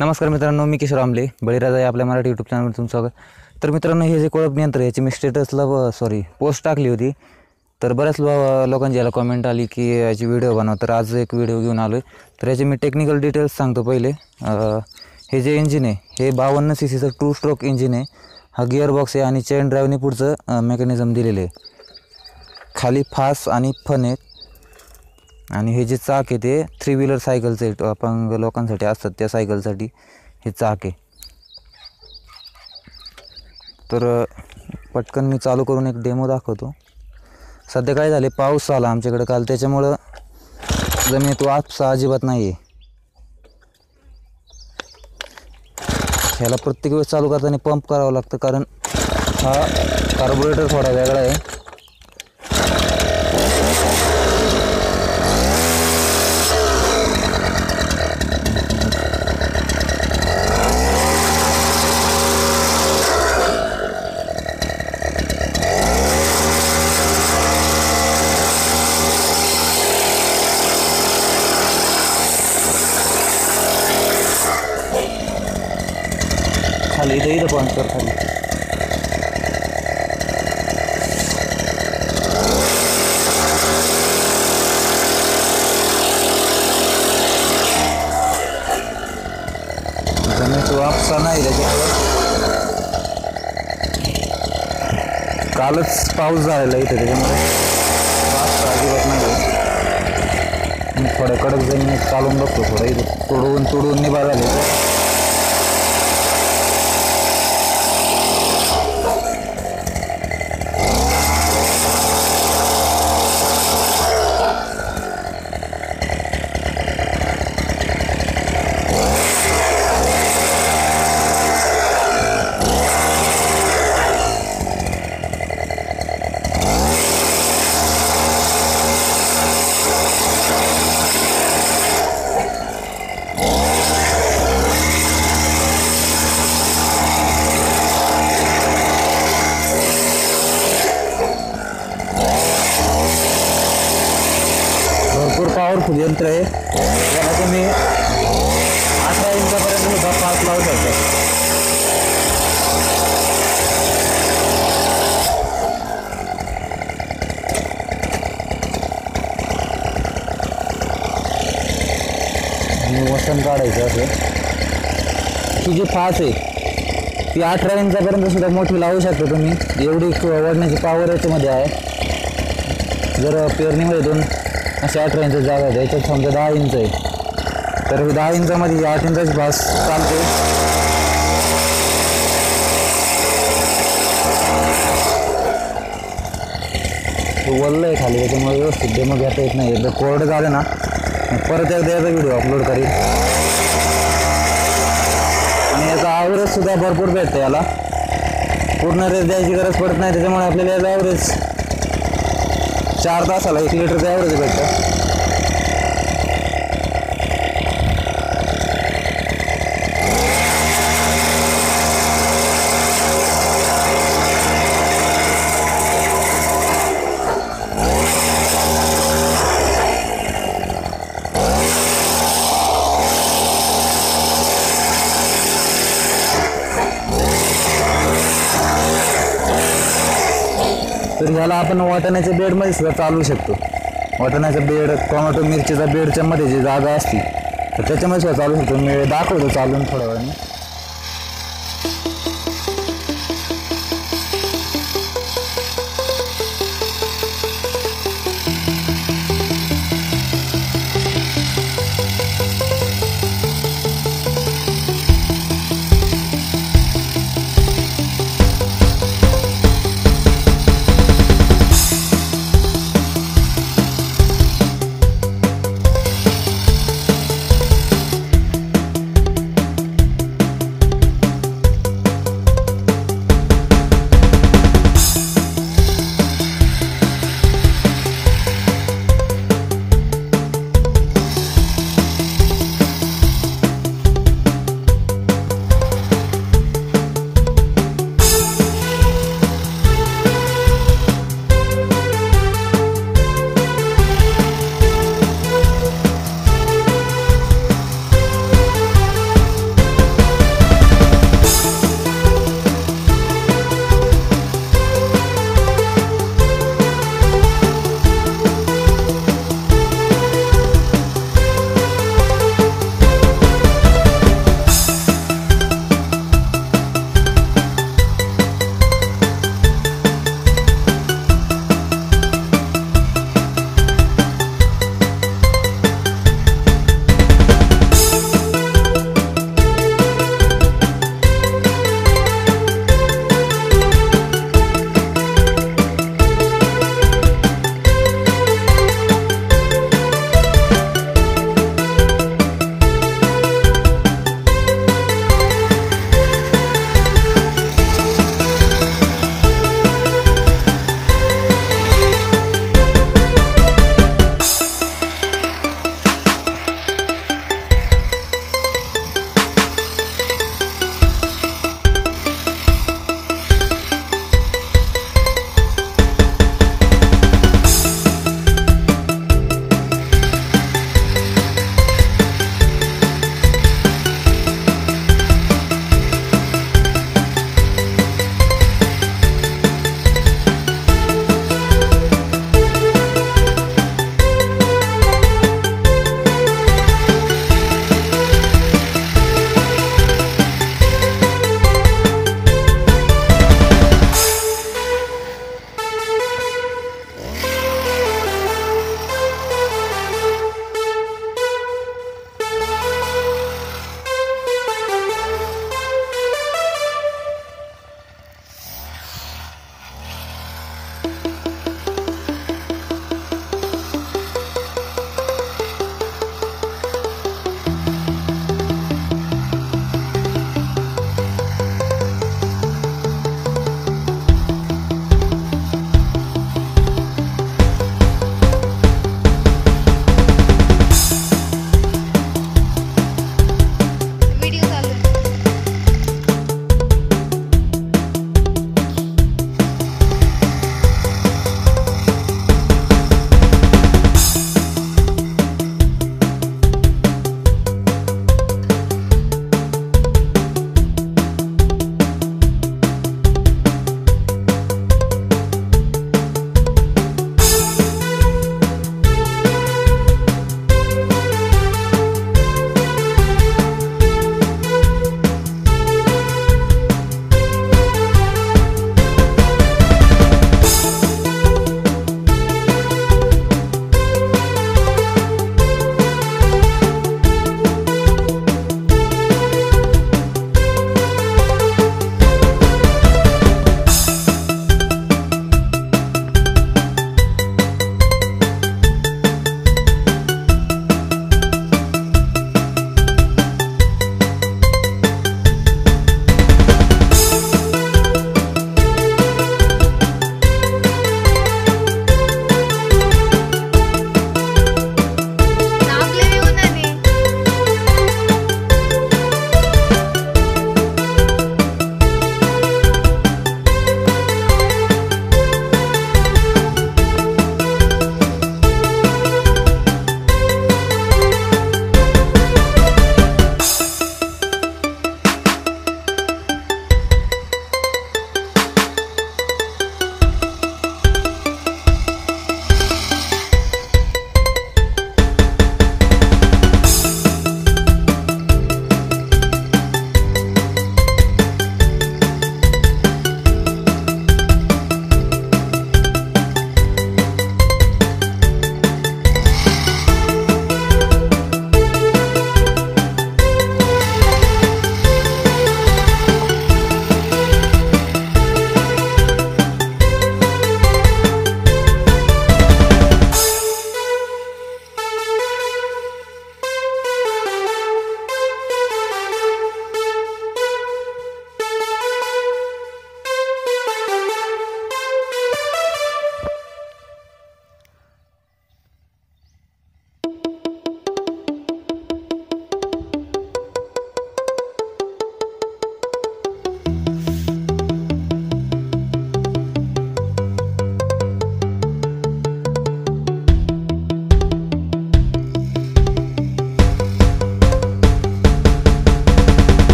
नमस्कार मित्रांनो, मी किशोर आमले बळीराजा या आपल्या मराठी यूट्यूब चॅनलवर तुमचं स्वागत. तर मित्रांनो, हे जे कोळप यंत्र याची मी स्टेटसला पोस्ट टाकली होती. तर बऱ्याच लोकांची याला कमेंट आली की याची व्हिडिओ बनव. तर आज एक व्हिडिओ घेऊन आलो आहे. तर याचे मी टेक्निकल डिटेल्स सांगतो. पहिले हे जे इंजिन आहे हे 52 cc टू स्ट्रोक इंजिन आहे. हा गिअरबॉक्स आहे आणि चेन ड्राईव्हने पुढचं मेकॅनिझम दिलेले आहे. खाली फास आणि फन आहेत. आणि हे जे चाक आहे ते 3 व्हीलर सायकलचे अपंग लोकांसाठी असतात, त्या सायकलसाठी हे चाक आहे. तर पटकन मी चालू करून एक डेमो दाखवतो. सध्या काय झाले, पाऊस आला आमच्याकडे काल, त्याच्यामुळं जमिनीत वाफसा अजिबात नाही आहे. ह्याला प्रत्येक वेळेस चालू करताना पंप करावं लागतं, कारण हा कार्बोरेटर थोडा वेगळा आहे. खाली इथं पंप कर खाली. जमिनीत वाफसा नाही त्याच्यामुळे. कालच पाऊस झालेला इथे, त्याच्यामुळे वाफसा अजिबात नाही. थोड्या कडक जमिनीत चालून बघतो, थोडं इथं तुडून निभा झाले. भरपूर पॉवरफुल यंत्र आहे. याला तुम्ही 18 इंचापर्यंत सुद्धा फास्ट लावू शकता. वसन काढायचं असं. ही जी फास आहे ती 18 इंचापर्यंत सुद्धा मोठी लावू शकता तुम्ही. एवढी ओढण्याची पॉवर याच्यामध्ये आहे. जर पेरणीमध्ये दोन असे 18 इंच जागा आहे, याच्यात समजा 10 इंच आहे, तर 10 इंचामध्ये 8 इंचाची फास चालते. वल्ल आहे खाली, त्याच्यामुळे व्यवस्थित डेमो घेता येत नाही. एकदा कोरडं झालं ना परत एकदा याचा व्हिडिओ अपलोड करीन. आणि याचा ॲव्हरेज सुद्धा भरपूर भेटतं. याला पूर्ण रेस द्यायची गरज पडत नाही, त्याच्यामुळे आपल्याला याचा ॲव्हरेज 4 तासाला 1 लिटरचं ॲव्हरेज भेटतं. तर ह्याला आपण वाटाण्याच्या बेडमध्ये सुद्धा चालवू शकतो. वाटाण्याचा बेड, टोमॅटो मिरचीचा बेडच्या मध्ये जी जागा असते तर त्याच्यामध्ये सुद्धा चालू शकतो. मी दाखवतो चालून थोड्या वेळाने.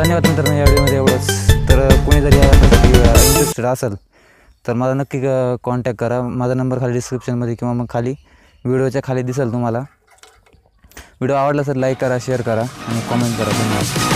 धन्यवाद मित्रांनो, या व्हिडिओमध्ये एवढंच. तर कोणी जरी यासाठी इंटरेस्टेड असेल तर मला नक्की कॉन्टॅक्ट करा. माझा नंबर खाली डिस्क्रिप्शनमध्ये किंवा मग खाली व्हिडिओच्या खाली दिसेल तुम्हाला. व्हिडिओ आवडला तर लाईक करा, शेअर करा आणि कॉमेंट करा. धन्यवाद.